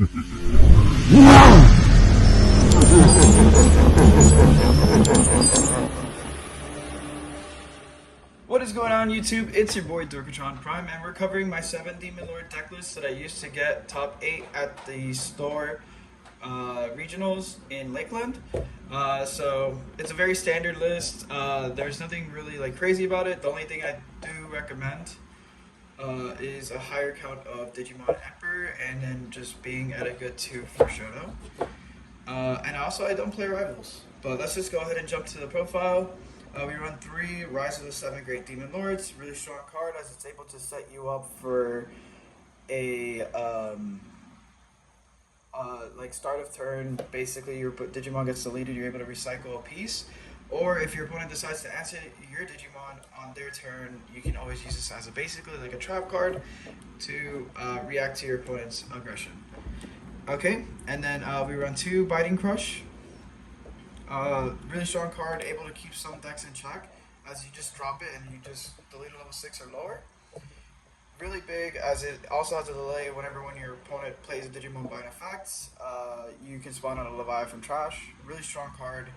What is going on, YouTube? It's your boy Dorkatron Prime, and we're covering my 7 Demon Lord deck list that I used to get top 8 at the store regionals in Lakeland. So it's a very standard list. There's nothing really like crazy about it. The only thing I do recommend is a higher count of Digimon Emperor, and then just being at a good 2 for Shoto. And also, I don't play rivals. But let's just go ahead and jump to the profile. We run 3 Rise of the 7 Great Demon Lords. Really strong card as it's able to set you up for a like start of turn. Basically, your Digimon gets deleted, you're able to recycle a piece. Or if your opponent decides to answer your Digimon on their turn, you can always use this as basically like a trap card to react to your opponent's aggression. Okay, and then we run 2 Biting Crush. Really strong card, able to keep some decks in check as you just drop it and you just delete a level 6 or lower. Really big as it also has a delay when your opponent plays a Digimon Bind effects. You can spawn on a Leviathan Trash. Really strong card,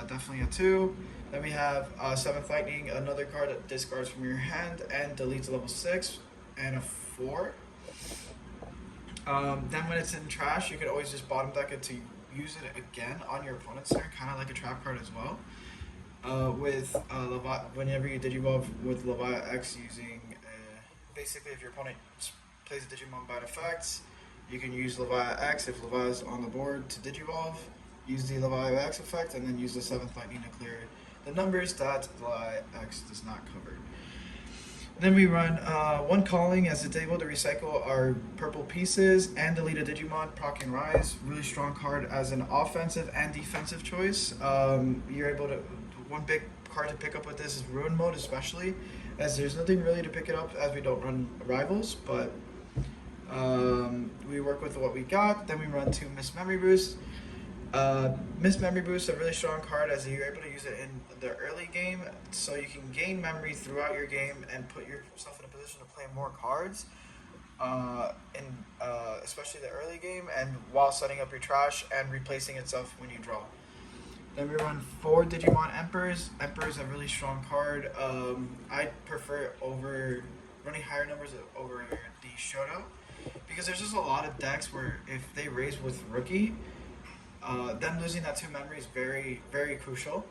definitely a 2. Then we have 7th Lightning, another card that discards from your hand and deletes a level 6, and a 4. Then when it's in trash, you can always just bottom deck it to use it again on your opponent's turn, kind of like a trap card as well. Whenever you Digivolve with Levi X using, basically if your opponent plays a Digimon by effects, you can use Levi X if Levi is on the board to Digivolve, use the Levi X effect, and then use the 7th Lightning to clear the numbers that Levi X does not cover. Then we run 1 Calling as it's able to recycle our purple pieces and delete a Digimon, Proc and Rise. Really strong card as an offensive and defensive choice. You're able to, one big card to pick up with this is Ruin Mode, especially as there's nothing really to pick it up as we don't run rivals, but we work with what we got. Then we run 2 Mist Memory Boost. Mist Memory Boost, a really strong card as you're able to use it in the early game, so you can gain memory throughout your game and put yourself in a position to play more cards, especially the early game, and while setting up your trash and replacing itself when you draw. Then we run 4 Digimon Emperors. Emperor is a really strong card. I prefer over running higher numbers over the Shoto, because there's just a lot of decks where if they raise with Rookie, them losing that 2 memory is very, very crucial,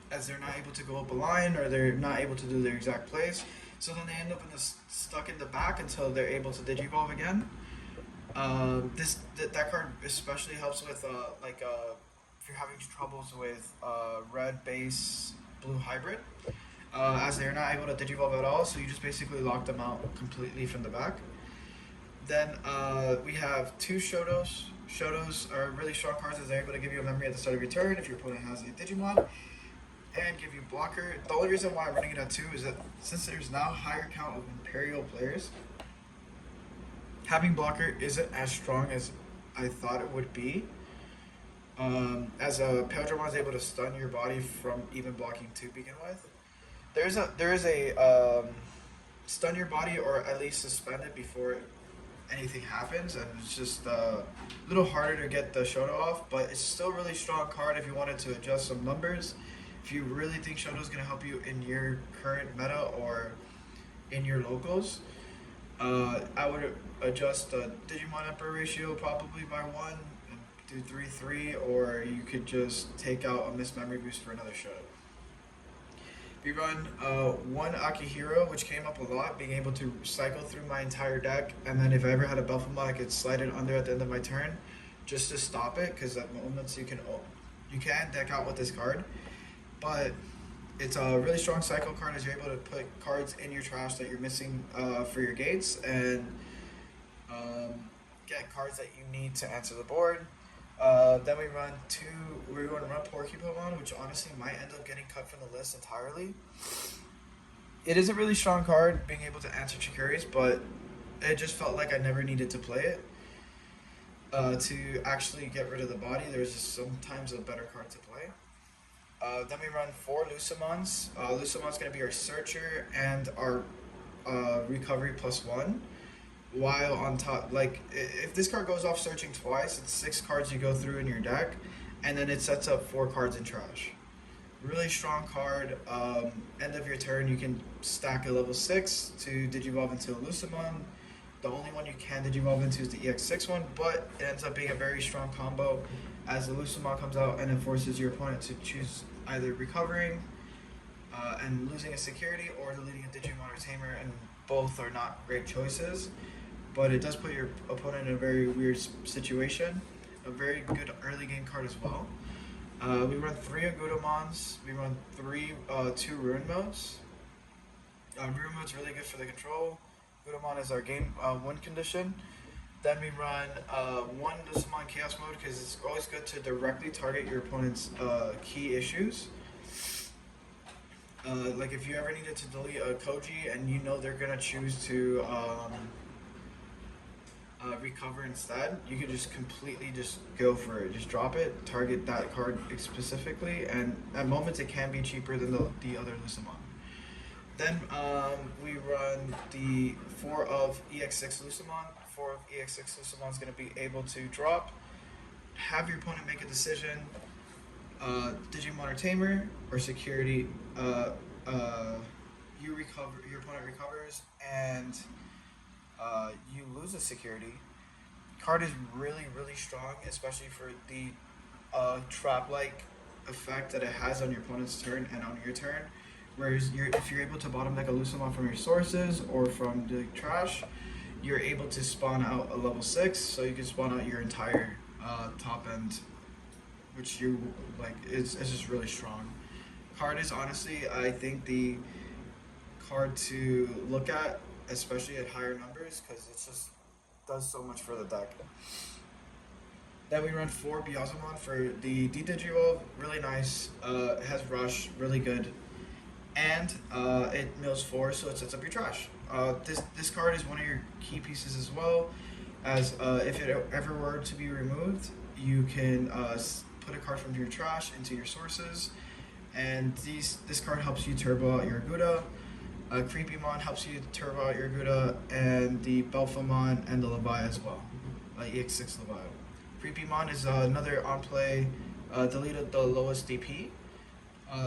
as they're not able to go up a line or they're not able to do their exact plays. So then they end up stuck in the back until they're able to Digivolve again. That card especially helps with if you're having troubles with red base blue hybrid, as they're not able to Digivolve at all. So you just basically lock them out completely from the back. Then we have 2 Shotos. Shotos are really strong cards as they're able to give you a memory at the start of your turn if your opponent has a Digimon, and give you blocker. The only reason why I'm running it at 2 is that since there's now a higher count of Imperial players, having blocker isn't as strong as I thought it would be. As a Pedramon is able to stun your body from even blocking 2 to begin with. There is a stun your body, or at least suspend it before anything happens, and it's just a little harder to get the Shoto off, but it's still a really strong card if you wanted to adjust some numbers. If you really think Shoto is going to help you in your current meta or in your locals, I would adjust the Digimon Emperor ratio probably by 1 and do 3-3, or you could just take out a Mist Memory Boost for another Shoto. We run 1 Akihiro, which came up a lot, being able to cycle through my entire deck, and then if I ever had a Buffalo, I could slide it under at the end of my turn just to stop it, because at moments you can deck out with this card. But it's a really strong cycle card as you're able to put cards in your trash that you're missing for your gates, and get cards that you need to answer the board. Then we run Porcupine, which honestly might end up getting cut from the list entirely. It is a really strong card, being able to answer Chikuris, but it just felt like I never needed to play it. To actually get rid of the body, there's just sometimes a better card to play. Then we run 4 Lucamons. Lucamon's going to be our Searcher and our Recovery +1. while on top, like if this card goes off searching twice, it's 6 cards you go through in your deck, and then it sets up 4 cards in trash. Really strong card. End of your turn, you can stack a level 6 to Digivolve into a Lucamon. The only one you can Digivolve into is the EX6 one, but it ends up being a very strong combo as the Lucamon comes out and it forces your opponent to choose either recovering and losing a security or deleting a Digimon or Tamer, and both are not great choices. But it does put your opponent in a very weird situation. A very good early game card as well. We run 3 Agudamons. We run 2 Ruin modes. Ruin mode's really good for the control. Agudamon is our game win condition. Then we run 1 Lucamon Chaos mode because it's always good to directly target your opponent's key issues. Like if you ever needed to delete a Koji and you know they're gonna choose to recover instead, you could just completely just go for it. Just drop it, target that card specifically, and at moments it can be cheaper than the other Lucamon. Then we run the 4 of EX6 Lucamon. 4 of EX6 Lucamon is going to be able to drop, have your opponent make a decision, Digimon or Tamer or security. You recover, your opponent recovers, and you lose a security. Card is really strong, especially for the trap-like effect that it has on your opponent's turn and on your turn. Whereas if you're able to bottom deck a Lucamon from your sources or from the trash, you're able to spawn out a level 6, so you can spawn out your entire top end, which you like. It's just really strong. Card is honestly, I think, the card to look at, especially at higher numbers, because it just does so much for the deck. Then we run 4 Byazomon for the D-Digivolve, really nice. It has Rush, really good. And it mills 4, so it sets up your trash. This card is one of your key pieces as well, as if it ever were to be removed, you can put a card from your trash into your sources, and this card helps you turbo out your Gouda. Creepymon helps you turbo out your Gouda, and the Belphamon and the Levi as well, EX6 Levi. Creepymon is another on play, deleted the lowest DP.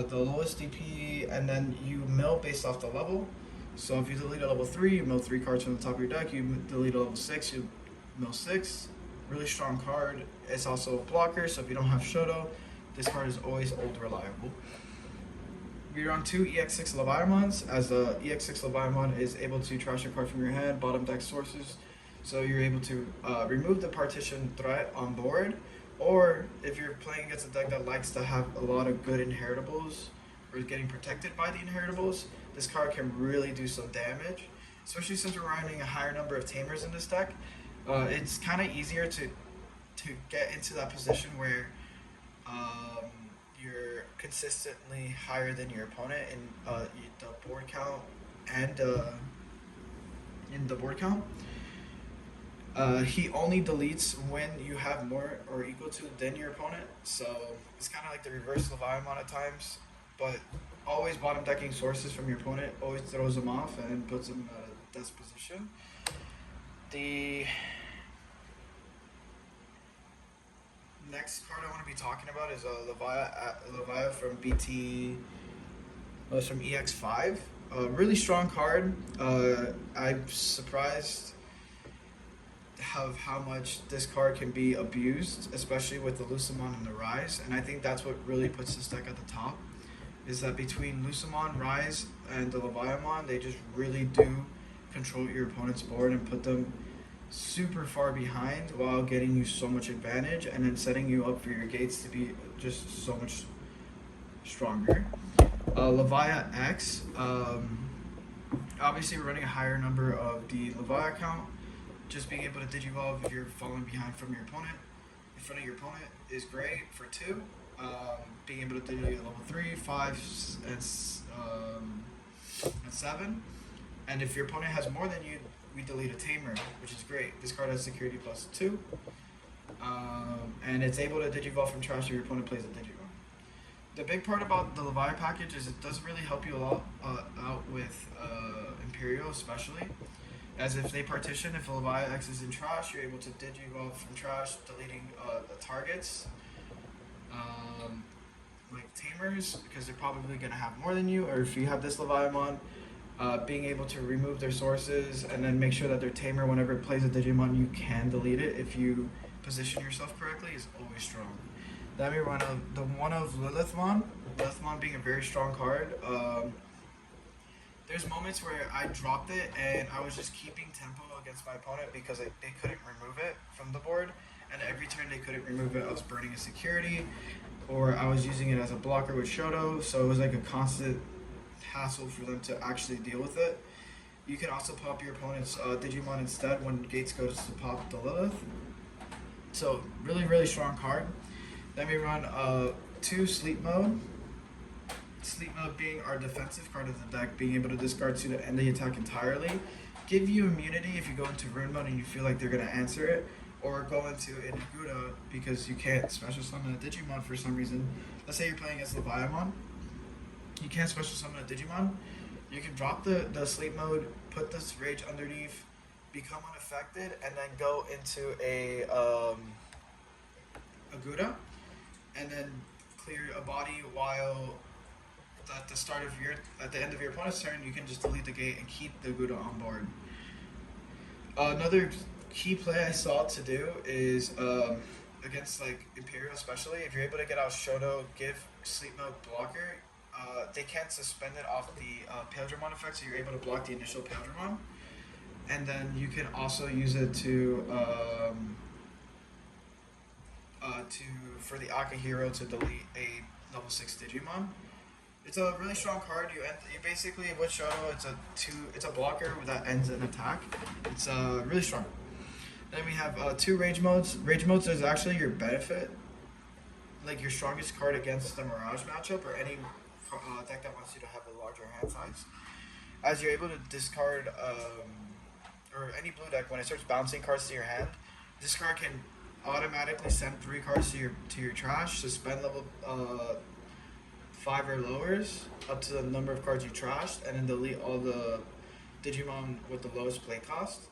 The lowest DP, and then you mill based off the level. So if you delete a level 3, you mill 3 cards from the top of your deck. You delete a level 6, you mill 6. Really strong card. It's also a blocker, so if you don't have Shoto, this card is always old reliable. We run 2 EX6 Leviamons, as the EX6 Leviamon is able to trash a card from your hand, bottom deck sources, so you're able to remove the partition threat on board. Or if you're playing against a deck that likes to have a lot of good inheritables or is getting protected by the inheritables, this card can really do some damage. Especially since we're running a higher number of Tamers in this deck, it's kind of easier to get into that position where you're consistently higher than your opponent in the board count and in the board count. He only deletes when you have more or equal to than your opponent, so it's kind of like the reverse Leviathan at times, but always bottom decking sources from your opponent always throws them off and puts them in a death position. The next card I want to be talking about is Leviathan from BT, from EX5. A really strong card. I'm surprised how much this card can be abused, especially with the Lucamon and the Rise, and I think that's what really puts this deck at the top, is that between Lucamon, Rise, and the Leviathan, they just really do control your opponent's board and put them super far behind while getting you so much advantage and then setting you up for your gates to be just so much stronger. Leviathan X, obviously we're running a higher number of the Leviathan count. Just being able to Digivolve if you're falling behind from your opponent, in front of your opponent, is great for 2. Being able to delete level 3, 5, and 7. And if your opponent has more than you, we delete a Tamer, which is great. This card has security +2. And it's able to Digivolve from trash if your opponent plays a Digimon. The big part about the Levi package is it does really help you a lot out with Imperial especially. As if they partition, if a Leviathan X is in trash, you're able to Digivolve from trash, deleting the targets. Like Tamers, because they're probably going to have more than you, or if you have this Leviathan, being able to remove their sources and then make sure that their Tamer, whenever it plays a Digimon, you can delete it if you position yourself correctly, is always strong. Then we run the one of Lilithmon. Lilithmon being a very strong card. There's moments where I dropped it and I was just keeping tempo against my opponent because they couldn't remove it from the board, and every turn they couldn't remove it, I was burning a security, or I was using it as a blocker with Shoto, so it was like a constant hassle for them to actually deal with it. You can also pop your opponent's Digimon instead when Gates goes to pop the Lilith. So really, really strong card. Then we run 2 Sleep Mode. Sleep Mode being our defensive card of the deck, being able to discard 2 to end the attack entirely. Give you immunity if you go into Rune Mode and you feel like they're going to answer it, or go into Inaguda because you can't special summon a Digimon for some reason. Let's say you're playing against Leviathan. You can't special summon a Digimon. You can drop the Sleep Mode, put this Rage underneath, become unaffected, and then go into a Aguda, and then clear a body while at the end of your opponent's turn, you can just delete the gate and keep the Aguda on board. Another key play I saw to do is against like Imperial especially, if you're able to get out Shoto, give Sleep Mode blocker, they can't suspend it off the Paildramon effect, so you're able to block the initial Paildramon. And then you can also use it to for the Akahiro to delete a level 6 Digimon. It's a really strong card. You basically with Shoto, it's a blocker that ends an attack. It's really strong. Then we have 2 Rage Modes. Rage Modes is actually your benefit, like your strongest card against the Mirage matchup or any deck that wants you to have a larger hand size. As you're able to discard, or any blue deck, when it starts bouncing cards to your hand, this card can automatically send 3 cards to your trash, suspend level 5 or lowers up to the number of cards you trashed, and then delete all the Digimon with the lowest play cost.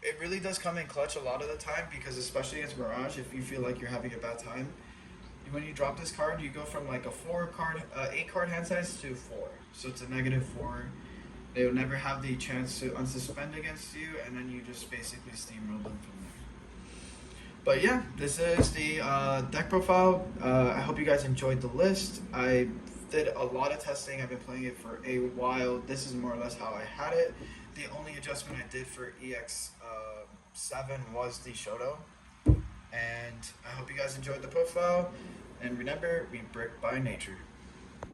It really does come in clutch a lot of the time, because especially against Mirage, if you feel like you're having a bad time, when you drop this card, you go from like a 8 card hand size to 4. So it's a -4. They will never have the chance to unsuspend against you, and then you just basically steamroll them from there. But yeah, this is the deck profile. I hope you guys enjoyed the list. I did a lot of testing. I've been playing it for a while. This is more or less how I had it. The only adjustment I did for EX7 was the Shoto. And I hope you guys enjoyed the profile. And remember, we brick by nature.